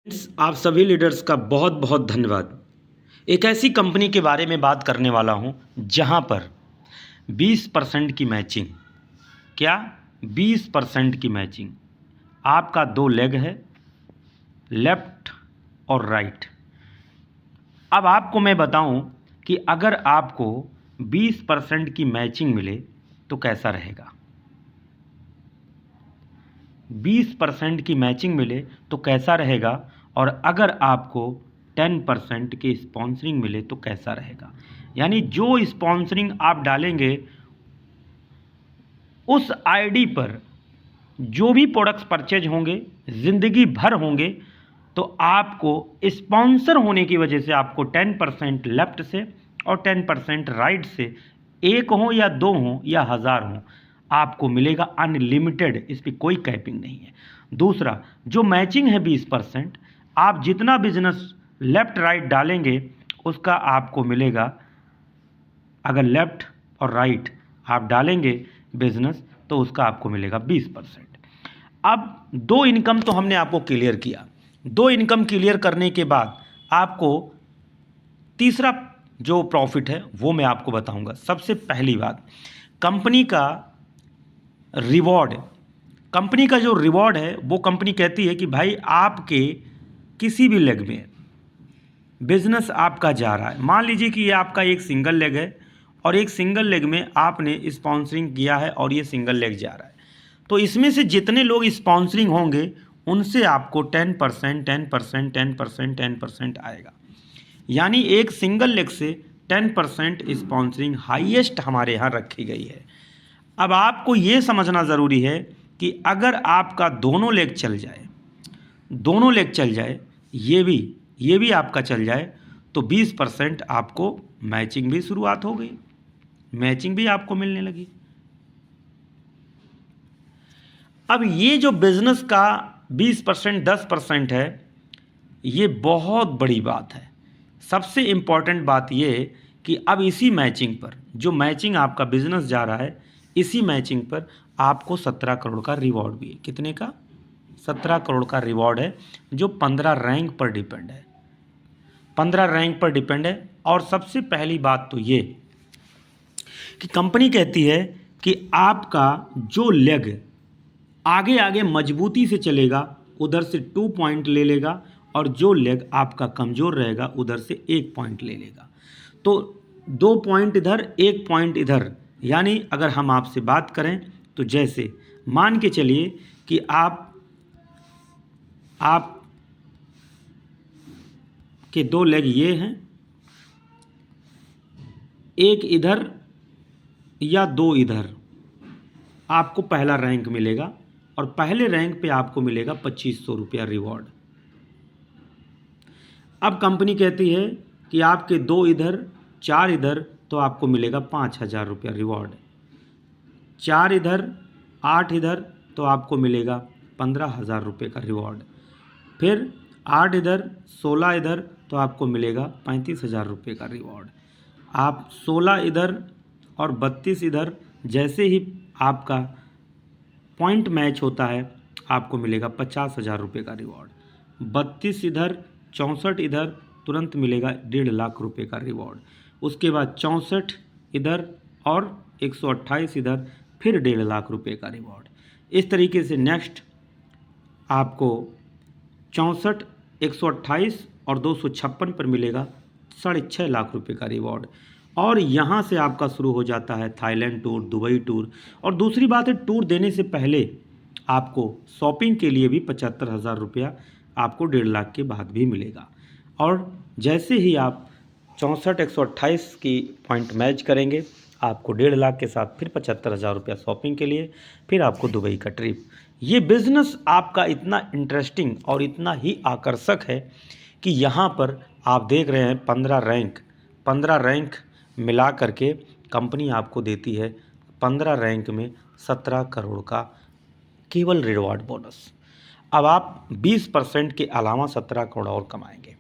आप सभी लीडर्स का बहुत बहुत धन्यवाद। एक ऐसी कंपनी के बारे में बात करने वाला हूं जहां पर 20% की मैचिंग। क्या? 20% की मैचिंग। आपका दो लेग है, लेफ्ट और राइट। अब आपको मैं बताऊं कि अगर आपको 20% की मैचिंग मिले तो कैसा रहेगा। 20% की मैचिंग मिले तो कैसा रहेगा, और अगर आपको 10% की स्पॉन्सरिंग मिले तो कैसा रहेगा। यानी जो स्पॉन्सरिंग आप डालेंगे उस आईडी पर जो भी प्रोडक्ट्स परचेज होंगे, ज़िंदगी भर होंगे, तो आपको स्पॉन्सर होने की वजह से आपको 10% लेफ्ट से और 10% राइट से, एक हो या दो हो या हज़ार हो, आपको मिलेगा अनलिमिटेड। इस पर कोई कैपिंग नहीं है। दूसरा, जो मैचिंग है 20%, आप जितना बिजनेस लेफ्ट राइट डालेंगे उसका आपको मिलेगा। अगर लेफ्ट और राइट आप डालेंगे बिजनेस तो उसका आपको मिलेगा 20%। अब दो इनकम तो हमने आपको क्लियर किया। दो इनकम क्लियर करने के बाद आपको तीसरा जो प्रॉफिट है वो मैं आपको बताऊंगा। सबसे पहली बात, कंपनी का रिवॉर्ड। कंपनी का जो रिवॉर्ड है वो कंपनी कहती है कि भाई आपके किसी भी लेग में बिजनेस आपका जा रहा है, मान लीजिए कि ये आपका एक सिंगल लेग है और एक सिंगल लेग में आपने स्पॉन्सरिंग किया है और ये सिंगल लेग जा रहा है, तो इसमें से जितने लोग स्पॉन्सरिंग होंगे उनसे आपको 10% 10% 10% 10% आएगा। यानी एक सिंगल लेग से 10% स्पॉन्सरिंग हाईएस्ट हमारे यहाँ रखी गई है। अब आपको ये समझना ज़रूरी है कि अगर आपका दोनों लेग चल जाए, दोनों लेग चल जाए, ये भी आपका चल जाए, तो 20% आपको मैचिंग भी शुरुआत हो गई, मैचिंग भी आपको मिलने लगी। अब ये जो बिजनेस का 20% 10% है, ये बहुत बड़ी बात है। सबसे इम्पॉर्टेंट बात ये है कि अब इसी मैचिंग पर, जो मैचिंग आपका बिजनेस जा रहा है, इसी मैचिंग पर आपको 17 करोड़ का रिवॉर्ड भी है। कितने का? 17 करोड़ का रिवॉर्ड है, जो 15 रैंक पर डिपेंड है। 15 रैंक पर डिपेंड है। और सबसे पहली बात तो ये कि कंपनी कहती है कि आपका जो लेग आगे आगे मजबूती से चलेगा उधर से 2 पॉइंट ले लेगा, और जो लेग आपका कमज़ोर रहेगा उधर से 1 पॉइंट ले लेगा। तो 2 पॉइंट इधर 1 पॉइंट इधर। यानी अगर हम आपसे बात करें तो जैसे मान के चलिए कि आप के दो लेग ये हैं, एक इधर या दो इधर, आपको पहला रैंक मिलेगा और पहले रैंक पे आपको मिलेगा 2500 रुपया रिवॉर्ड। अब कंपनी कहती है कि आपके दो इधर, चार इधर, तो आपको मिलेगा 5000 रुपया रिवॉर्ड। चार इधर, 8 इधर, तो आपको मिलेगा 15000 रुपये का रिवॉर्ड। फिर 8 इधर, 16 इधर, तो आपको मिलेगा 35000 रुपये का रिवॉर्ड। आप 16 इधर और 32 इधर, जैसे ही आपका पॉइंट मैच होता है आपको मिलेगा 50,000 रुपये का रिवॉर्ड। 32 इधर, 64 इधर, तुरंत मिलेगा 1.5 लाख रुपये का रिवॉर्ड। उसके बाद 64 इधर और 128 इधर, फिर 1.5 लाख रुपये का रिवॉर्ड। इस तरीके से नेक्स्ट आपको 64, 128 और 256 पर मिलेगा 6.5 लाख रुपये का रिवॉर्ड। और यहाँ से आपका शुरू हो जाता है थाईलैंड टूर, दुबई टूर। और दूसरी बात है, टूर देने से पहले आपको शॉपिंग के लिए भी 75,000 रुपया आपको 1.5 लाख के बाद भी मिलेगा। और जैसे ही आप 64, 128 की पॉइंट मैच करेंगे, आपको 1.5 लाख के साथ फिर 75,000 रुपया शॉपिंग के लिए, फिर आपको दुबई का ट्रिप। ये बिज़नेस आपका इतना इंटरेस्टिंग और इतना ही आकर्षक है कि यहाँ पर आप देख रहे हैं 15 रैंक मिला करके कंपनी आपको देती है 15 रैंक में 17 करोड़ का केवल रिवॉर्ड बोनस। अब आप 20% के अलावा 17 करोड़ और कमाएंगे।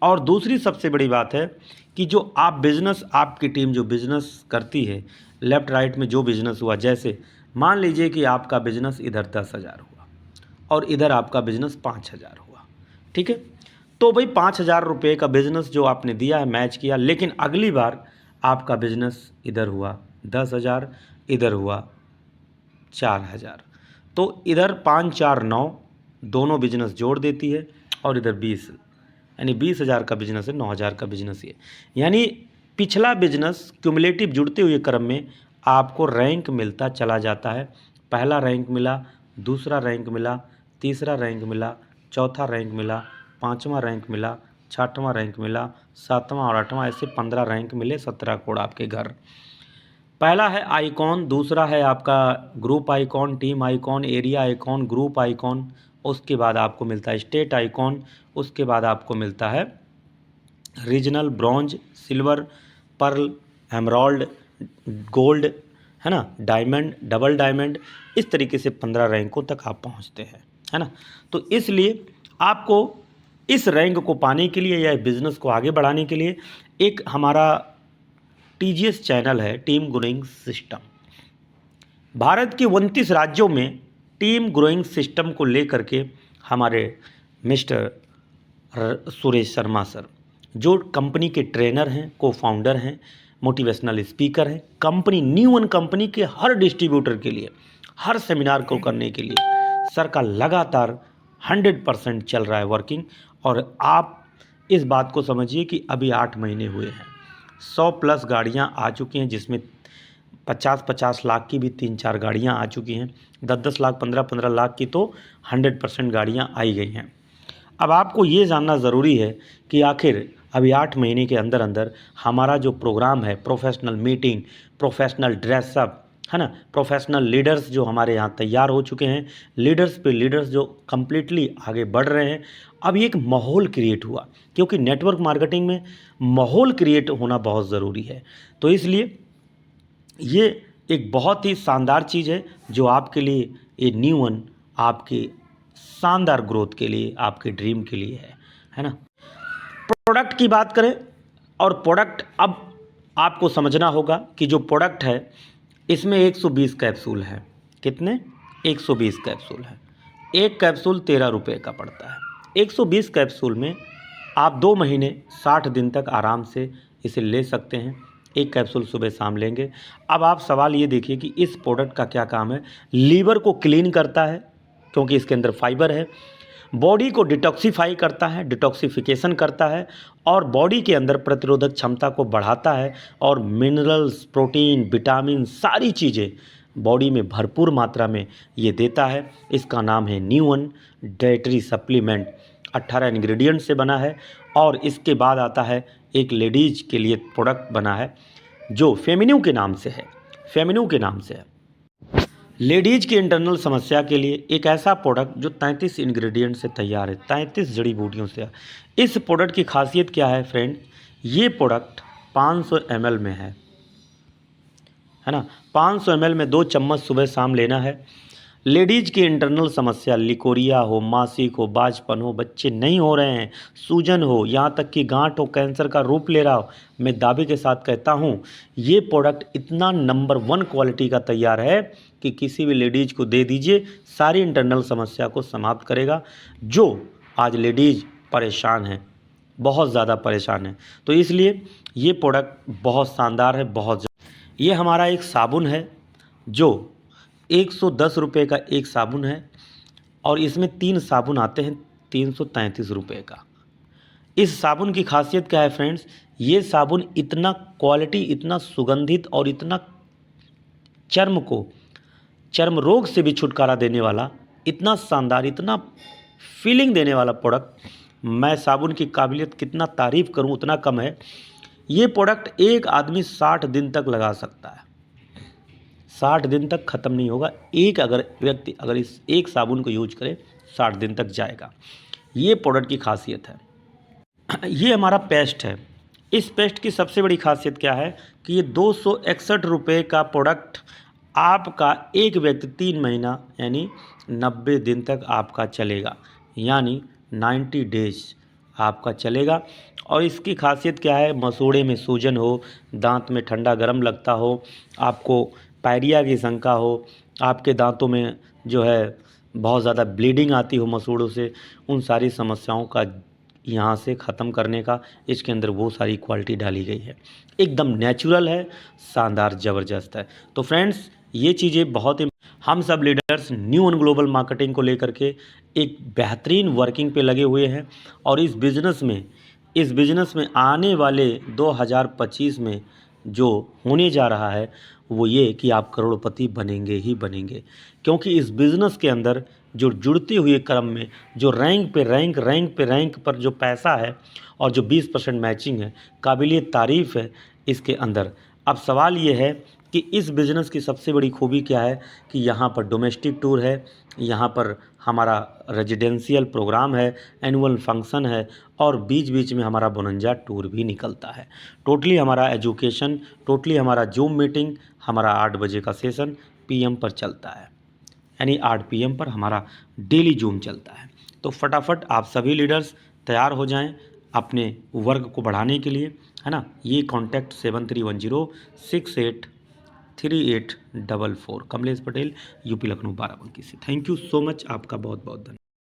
और दूसरी सबसे बड़ी बात है कि जो आप बिज़नेस, आपकी टीम जो बिज़नेस करती है, लेफ़्ट राइट में जो बिज़नेस हुआ, जैसे मान लीजिए कि आपका बिज़नेस इधर 10,000 हुआ और इधर आपका बिज़नेस 5,000 हुआ, ठीक है। तो भाई 5,000 रुपये का बिजनेस जो आपने दिया है, मैच किया, लेकिन अगली बार आपका बिजनेस इधर हुआ 10,000, इधर हुआ 4,000, तो इधर 5 4 9 दोनों बिजनेस जोड़ देती है, और इधर 20, यानी 20,000 का बिजनेस है, 9,000 का बिजनेस ये, यानी पिछला बिजनेस क्यूमुलेटिव जुड़ते हुए क्रम में आपको रैंक मिलता चला जाता है। पहला रैंक मिला, दूसरा रैंक मिला, तीसरा रैंक मिला, चौथा रैंक मिला, पाँचवा रैंक मिला, छठवां रैंक मिला, सातवां और आठवां, ऐसे 15 रैंक मिले, 17 करोड़ आपके घर। पहला है आइकॉन, दूसरा है आपका group icon, team icon, area icon, group icon, उसके बाद आपको मिलता है स्टेट आइकॉन, उसके बाद आपको मिलता है regional, bronze, silver, pearl, emerald, gold, है ना, डायमंड, डबल डायमंड, इस तरीके से 15 रैंकों तक आप पहुंचते हैं, है ना। तो इसलिए आपको इस रैंक को पाने के लिए या बिज़नेस को आगे बढ़ाने के लिए एक हमारा TGS चैनल है, टीम ग्रोइंग सिस्टम। भारत के 29 राज्यों में टीम ग्रोइंग सिस्टम को लेकर के हमारे मिस्टर सुरेश शर्मा सर, जो कंपनी के ट्रेनर हैं, को फाउंडर हैं, मोटिवेशनल स्पीकर हैं, कंपनी न्यू वन कंपनी के हर डिस्ट्रीब्यूटर के लिए, हर सेमिनार को करने के लिए सर का लगातार 100% चल रहा है वर्किंग। और आप इस बात को समझिए कि अभी 8 महीने हुए हैं, 100+ गाड़ियां आ चुकी हैं, जिसमें 50-50 लाख की भी 3-4 गाड़ियां आ चुकी हैं, 10-10 लाख, 15-15 लाख की तो 100% गाड़ियां आई गई हैं। अब आपको ये जानना ज़रूरी है कि आखिर अभी 8 महीने के अंदर अंदर हमारा जो प्रोग्राम है, प्रोफेशनल मीटिंग, प्रोफेशनल ड्रेसअप, है ना, प्रोफेशनल लीडर्स जो हमारे यहाँ तैयार हो चुके हैं, लीडर्स पे लीडर्स जो कम्प्लीटली आगे बढ़ रहे हैं। अब एक माहौल क्रिएट हुआ, क्योंकि नेटवर्क मार्केटिंग में माहौल क्रिएट होना बहुत ज़रूरी है। तो इसलिए ये एक बहुत ही शानदार चीज़ है जो आपके लिए, ये न्यू वन आपके शानदार ग्रोथ के लिए, आपके ड्रीम के लिए है ना। प्रोडक्ट की बात करें, और प्रोडक्ट अब आपको समझना होगा कि जो प्रोडक्ट है इसमें 120 कैप्सूल है। कितने? 120 कैप्सूल है। एक कैप्सूल 13 रुपये का पड़ता है। 120 कैप्सूल में आप 2 महीने 60 दिन तक आराम से इसे ले सकते हैं। एक कैप्सूल सुबह शाम लेंगे। अब आप सवाल ये देखिए कि इस प्रोडक्ट का क्या काम है। लीवर को क्लीन करता है, क्योंकि इसके अंदर फाइबर है। बॉडी को डिटॉक्सीफाई करता है, डिटॉक्सिफिकेशन करता है, और बॉडी के अंदर प्रतिरोधक क्षमता को बढ़ाता है, और मिनरल्स, प्रोटीन, विटामिन, सारी चीज़ें बॉडी में भरपूर मात्रा में ये देता है। इसका नाम है new one dietary supplement. 18 ingredient से बना है। और इसके बाद आता है एक लेडीज के लिए प्रोडक्ट बना है जो फेमिन्यू के नाम से है। फेमिन्यू के नाम से है। लेडीज की इंटरनल समस्या के लिए एक ऐसा प्रोडक्ट जो 33 इंग्रेडिएंट से तैयार है, 33 जड़ी बूटियों से। इस प्रोडक्ट की खासियत क्या है फ्रेंड? ये प्रोडक्ट 500 ml में है ना। 500 ml में 2 चम्मच सुबह शाम लेना है। लेडीज की इंटरनल समस्या, लिकोरिया हो, मासिक हो, बाजपन हो, बच्चे नहीं हो रहे हैं, सूजन हो, यहाँ तक कि गांठ हो, कैंसर का रूप ले रहा हो, मैं दावे के साथ कहता हूँ ये प्रोडक्ट इतना नंबर 1 क्वालिटी का तैयार है कि किसी भी लेडीज को दे दीजिए, सारी इंटरनल समस्या को समाप्त करेगा। जो आज लेडीज परेशान है, बहुत ज़्यादा परेशान है, तो इसलिए ये प्रोडक्ट बहुत शानदार है, बहुत। ये हमारा एक साबुन है जो 110 रुपये का एक साबुन है, और इसमें 3 साबुन आते हैं 333 रुपये का। इस साबुन की खासियत क्या है फ्रेंड्स? ये साबुन इतना क्वालिटी, इतना सुगंधित, और इतना चर्म रोग से भी छुटकारा देने वाला, इतना शानदार, इतना फीलिंग देने वाला प्रोडक्ट, मैं साबुन की काबिलियत कितना तारीफ़ करूं उतना कम है। ये प्रोडक्ट एक आदमी 60 दिन तक लगा सकता है, 60 दिन तक ख़त्म नहीं होगा। एक अगर व्यक्ति अगर इस एक साबुन को यूज करे 60 दिन तक जाएगा। ये प्रोडक्ट की खासियत है। ये हमारा पेस्ट है। इस पेस्ट की सबसे बड़ी खासियत क्या है कि ये 261 रुपये का प्रोडक्ट आपका एक व्यक्ति 3 महीना यानी 90 दिन तक आपका चलेगा, यानी 90 डेज आपका चलेगा। और इसकी खासियत क्या है? मसूड़े में सूजन हो, दांत में ठंडा गर्म लगता हो, आपको पायरिया की शंका हो, आपके दांतों में जो है बहुत ज़्यादा ब्लीडिंग आती हो मसूड़ों से, उन सारी समस्याओं का यहाँ से ख़त्म करने का इसके अंदर वो सारी क्वालिटी डाली गई है। एकदम नेचुरल है, शानदार, ज़बरदस्त है। तो फ्रेंड्स, ये चीज़ें बहुत हम सब leaders new on global marketing को लेकर के एक बेहतरीन वर्किंग पे लगे हुए हैं और इस बिज़नेस में आने वाले 2025 में जो होने जा रहा है वो ये कि आप करोड़पति बनेंगे ही बनेंगे, क्योंकि इस बिज़नेस के अंदर जो जुड़ते हुए क्रम में जो रैंक पर जो पैसा है और जो 20% मैचिंग है, काबिलिए तारीफ़ है इसके अंदर। अब सवाल ये है कि इस बिज़नेस की सबसे बड़ी खूबी क्या है कि यहाँ पर डोमेस्टिक टूर है, यहाँ पर हमारा रेजिडेंशियल प्रोग्राम है, एनुअल फंक्शन है और बीच बीच में हमारा बोनंजा टूर भी निकलता है। टोटली हमारा एजुकेशन, टोटली हमारा जूम मीटिंग, हमारा 8 बजे का सेशन PM पर चलता है, यानी 8 PM पर हमारा डेली जूम चलता है। तो फटाफट आप सभी लीडर्स तैयार हो जाएं अपने वर्क को बढ़ाने के लिए, है ना। ये कॉन्टैक्ट 7310683844, कमलेश पटेल, UP लखनऊ बाराबंकी से। थैंक यू सो मच, आपका बहुत बहुत धन्यवाद।